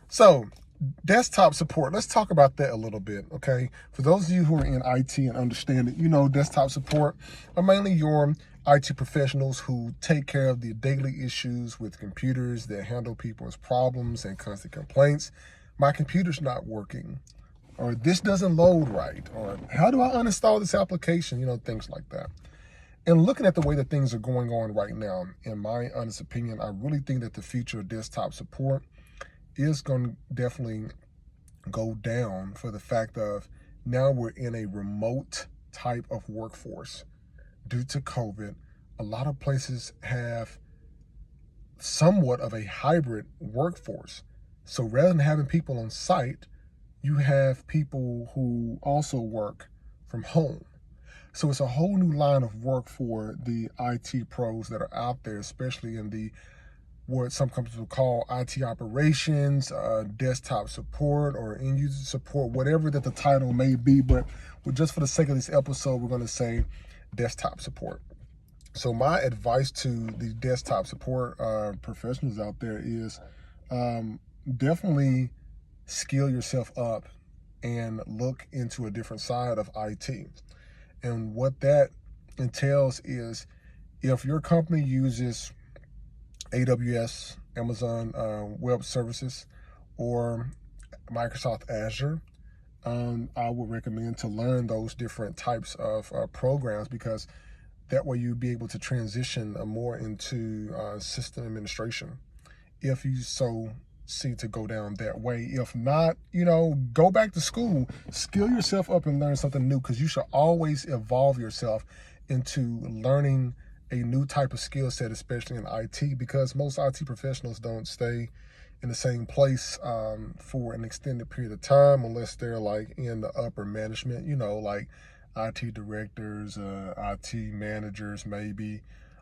So, desktop support, let's talk about that a little bit, okay? For those of you who are in IT and understand it, you know desktop support are mainly your IT professionals who take care of the daily issues with computers that handle people's problems and constant complaints. My computer's not working, or this doesn't load right, or how do I uninstall this application, things like that. And looking at the way that things are going on right now, in my honest opinion, I really think that the future of desktop support is going to definitely go down for the fact of now we're in a remote type of workforce. Due to COVID, a lot of places have somewhat of a hybrid workforce. So rather than having people on site, you have people who also work from home. So it's a whole new line of work for the IT pros that are out there, especially in the what some companies will call IT operations, desktop support, or end user support, whatever that the title may be. But just for the sake of this episode, we're going to say desktop support. So my advice to the desktop support professionals out there is definitely skill yourself up and look into a different side of IT. And what that entails is if your company uses AWS, Amazon Web Services, or Microsoft Azure, I would recommend to learn those different types of programs, because that way you'll be able to transition more into system administration if you so see to go down that way. If not, go back to school, skill yourself up and learn something new, because you should always evolve yourself into learning a new type of skill set, especially in IT, because most IT professionals don't stay in the same place for an extended period of time unless they're like in the upper management, like IT directors, IT managers, maybe.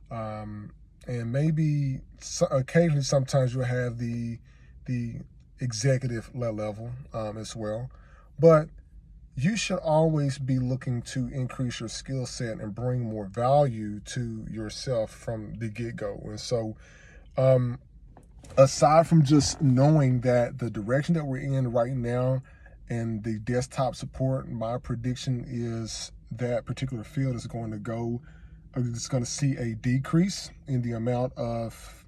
And maybe occasionally sometimes you'll have the executive level as well. But you should always be looking to increase your skill set and bring more value to yourself from the get-go. And so aside from just knowing that the direction that we're in right now and the desktop support, my prediction is that particular field is going to go, it's going to see a decrease in the amount of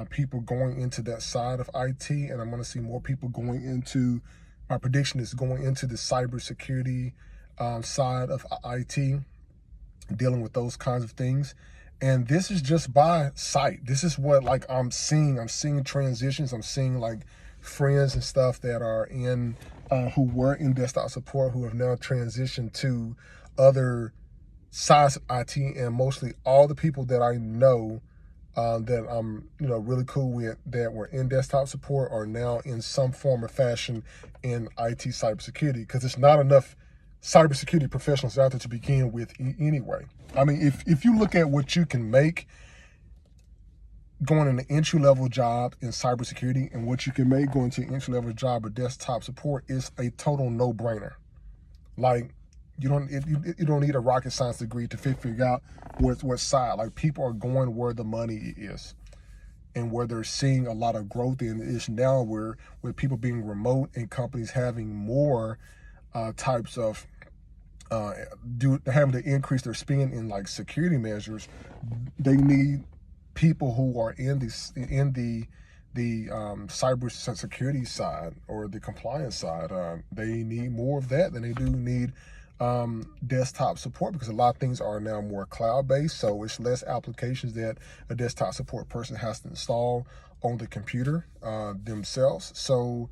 people going into that side of IT, and I'm going to see more people going into, my prediction is going into the cybersecurity side of IT, dealing with those kinds of things. And this is just by sight. This is what I'm seeing. I'm seeing transitions. I'm seeing friends and stuff that are in, who were in desktop support, who have now transitioned to other sides of IT, and mostly all the people that I know that I'm really cool with that were in desktop support are now in some form or fashion in IT cybersecurity, because it's not enough cybersecurity professionals out there to begin with anyway. I mean, if you look at what you can make going in an entry-level job in cybersecurity and what you can make going to an entry-level job of desktop support, is a total no-brainer. You don't need a rocket science degree to figure out what side. People are going where the money is, and where they're seeing a lot of growth in is now where with people being remote and companies having more types of having to increase their spend in security measures. They need people who are in the cyber security side or the compliance side. They need more of that than they do need desktop support, because a lot of things are now more cloud-based, so it's less applications that a desktop support person has to install on the computer themselves. So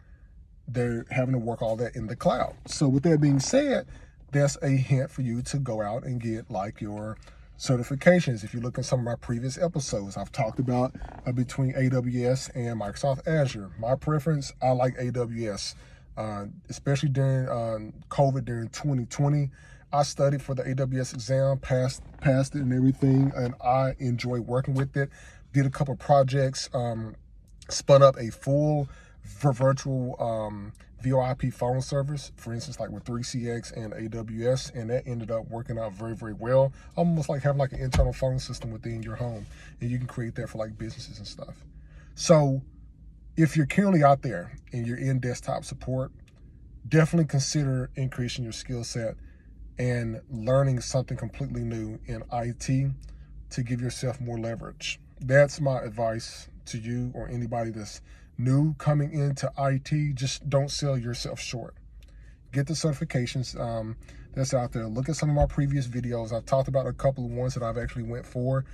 they're having to work all that in the cloud. So with that being said, that's a hint for you to go out and get your certifications. If you look at some of my previous episodes, I've talked about between AWS and Microsoft Azure. My preference, I like AWS. Especially during COVID, during 2020, I studied for the AWS exam, passed it and everything, and I enjoy working with it. Did a couple projects, spun up a full virtual VoIP phone service, for instance, with 3CX and AWS, and that ended up working out very, very well. Almost like having an internal phone system within your home, and you can create that for businesses and stuff. So if you're currently out there and you're in desktop support, definitely consider increasing your skill set and learning something completely new in IT to give yourself more leverage. That's my advice to you or anybody that's new coming into IT. Just don't sell yourself short. Get the certifications that's out there. Look at some of my previous videos. I've talked about a couple of ones that I've actually went for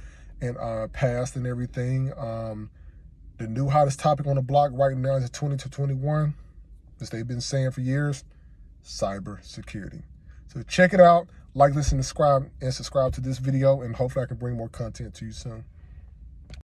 and passed and everything. The new hottest topic on the block right now is 2021, as they've been saying for years, cyber security. So check it out, like, listen, subscribe to this video, and hopefully I can bring more content to you soon.